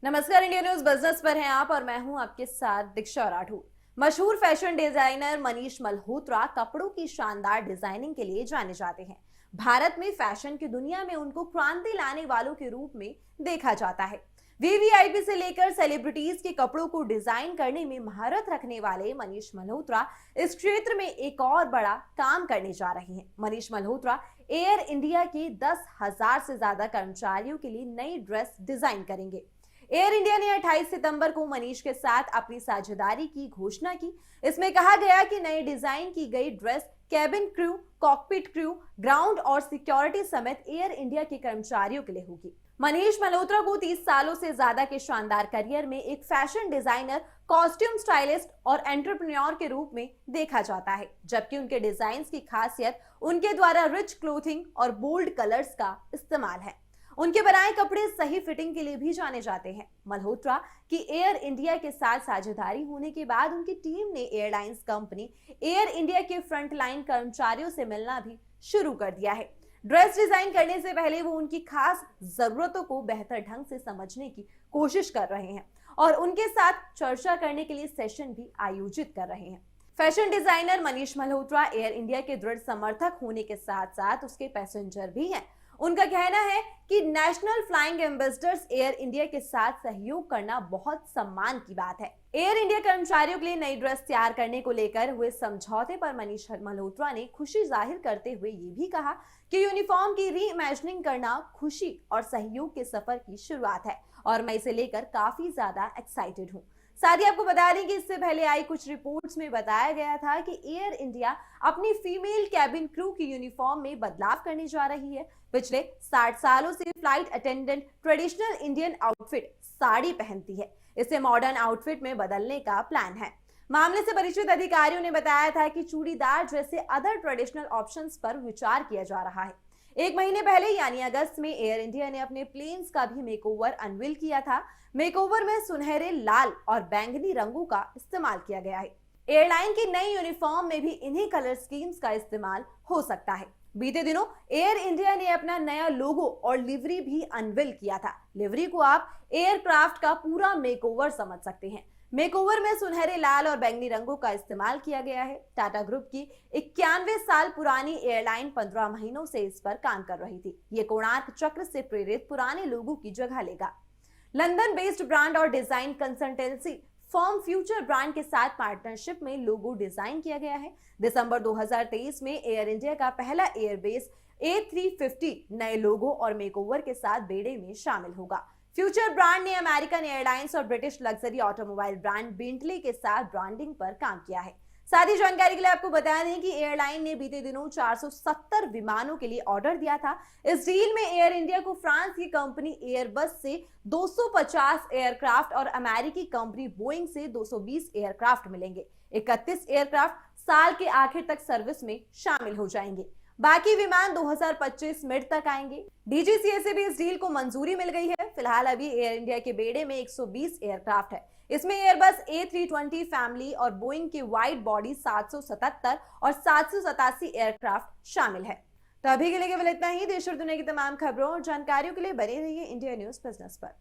नमस्कार, India news business पर हैं आप और मैं हूं आपके साथ दीक्षा राठौर। मशहूर फैशन डिजाइनर मनीष मल्होत्रा कपड़ों की शानदार डिजाइनिंग के लिए जाने जाते हैं। भारत में फैशन की दुनिया में उनको क्रांति लाने वालों के रूप में देखा जाता है। वीवीआईपी से लेकर सेलिब्रिटीज के कपड़ों को डिजाइन करने में महारत रखने वाले मनीष मल्होत्रा इस क्षेत्र में एक और बड़ा काम करने जा रहे हैं। मनीष मल्होत्रा एयर इंडिया के 10,000 से ज्यादा कर्मचारियों के लिए नई ड्रेस डिजाइन करेंगे। एयर इंडिया ने 28 सितंबर को मनीष के साथ अपनी साझेदारी की घोषणा की। इसमें कहा गया कि नई डिजाइन की गई dress cabin crew, cockpit crew, ground और सिक्योरिटी समेत एयर इंडिया के कर्मचारियों के लिए होगी। मनीष मल्होत्रा को 30 सालों से ज्यादा के शानदार करियर में एक फैशन डिजाइनर, कॉस्ट्यूम स्टाइलिस्ट और एंटरप्रेन्योर के रूप में देखा जाता है, जबकि उनके डिजाइन की खासियत उनके द्वारा रिच क्लोथिंग और बोल्ड कलर्स का इस्तेमाल है। उनके बनाए कपड़े सही फिटिंग के लिए भी जाने जाते हैं। मल्होत्रा की एयर इंडिया के साथ साझेदारी होने के बाद उनकी टीम ने एयरलाइंस कंपनी एयर इंडिया के फ्रंटलाइन कर्मचारियों से मिलना भी शुरू कर दिया है। ड्रेस डिजाइन करने से पहले वो उनकी खास जरूरतों को बेहतर ढंग से समझने की कोशिश कर रहे हैं और उनके साथ चर्चा करने के लिए सेशन भी आयोजित कर रहे हैं। Fashion designer Manish Malhotra air India के दृढ़ समर्थक होने के साथ साथ उसके पैसेंजर भी हैं। उनका कहना है कि national flying ambassadors air India के साथ सहयोग करना बहुत सम्मान की बात है। एयर इंडिया कर्मचारियों के लिए नई ड्रेस तैयार करने को लेकर हुए समझौते पर मनीष मल्होत्रा ने खुशी जाहिर करते हुए ये भी कहा कि यूनिफॉर्म की री इमेजिनिंग करना खुशी और सहयोग के सफर की शुरुआत है और मैं इसे लेकर काफी ज्यादा एक्साइटेड हूँ। साथ ही आपको बता दें कि इससे पहले आई कुछ रिपोर्ट्स में बताया गया था कि एयर इंडिया अपनी फीमेल कैबिन क्रू की यूनिफॉर्म में बदलाव करने जा रही है। पिछले 60 सालों से flight attendant traditional Indian outfit sari पहनती है। इसे मॉडर्न आउटफिट में बदलने का प्लान है। मामले से परिचित अधिकारियों ने बताया था कि चूड़ीदार जैसे अदर ट्रेडिशनल ऑप्शंस पर विचार किया जा रहा है। एक महीने पहले यानी अगस्त में एयर इंडिया ने अपने प्लेन्स का भी मेकओवर अनवील किया था। मेकओवर में सुनहरे, लाल और बैंगनी रंगों का इस्तेमाल किया गया है। एयरलाइन की नई यूनिफॉर्म में भी इन्हीं कलर स्कीम्स का इस्तेमाल हो सकता है। बीते दिनों एयर इंडिया ने अपना नया लोगो और लिवरी भी अनवील किया था। लिवरी को आप एयरक्राफ्ट का पूरा मेकओवर समझ सकते हैं। मेकओवर में सुनहरे, लाल और बैंगनी रंगों का इस्तेमाल किया गया है। टाटा ग्रुप की 91 साल पुरानी एयरलाइन 15 महीनों से इस पर काम कर रही थी। ये कोणार्क चक्र से प्रेरित पुराने लोगों की जगह लेगा। लंदन बेस्ड ब्रांड और design consultancy firm future brand के साथ पार्टनरशिप में लोगो डिजाइन किया गया है। दिसंबर 2023 में एयर इंडिया का पहला एयरबेस A350 नए लोगो और मेकओवर के साथ बेड़े में शामिल होगा। फ्यूचर ब्रांड ने अमेरिकन एयरलाइंस और British luxury automobile brand Bentley के साथ ब्रांडिंग पर काम किया है। साथ ही जानकारी के लिए आपको बता दें कि एयरलाइन ने बीते दिनों 470 विमानों के लिए ऑर्डर दिया था। इस डील में एयर इंडिया को फ्रांस की कंपनी एयरबस से 250 एयरक्राफ्ट और अमेरिकी कंपनी बोइंग से 220 एयरक्राफ्ट मिलेंगे। 31 एयरक्राफ्ट साल के आखिर तक सर्विस में शामिल हो जाएंगे। बाकी विमान 2025 मिड तक आएंगे। डीजीसीए से भी इस डील को मंजूरी मिल गई है। फिलहाल अभी एयर इंडिया के बेड़े में 120 एयरक्राफ्ट है। इसमें एयरबस A320 फैमिली और बोइंग के वाइड बॉडी 777 और 787 एयरक्राफ्ट शामिल है। तो अभी के लिए केवल इतना ही। देश और दुनिया की तमाम खबरों और जानकारियों के लिए बने रहिए इंडिया न्यूज बिजनेस पर।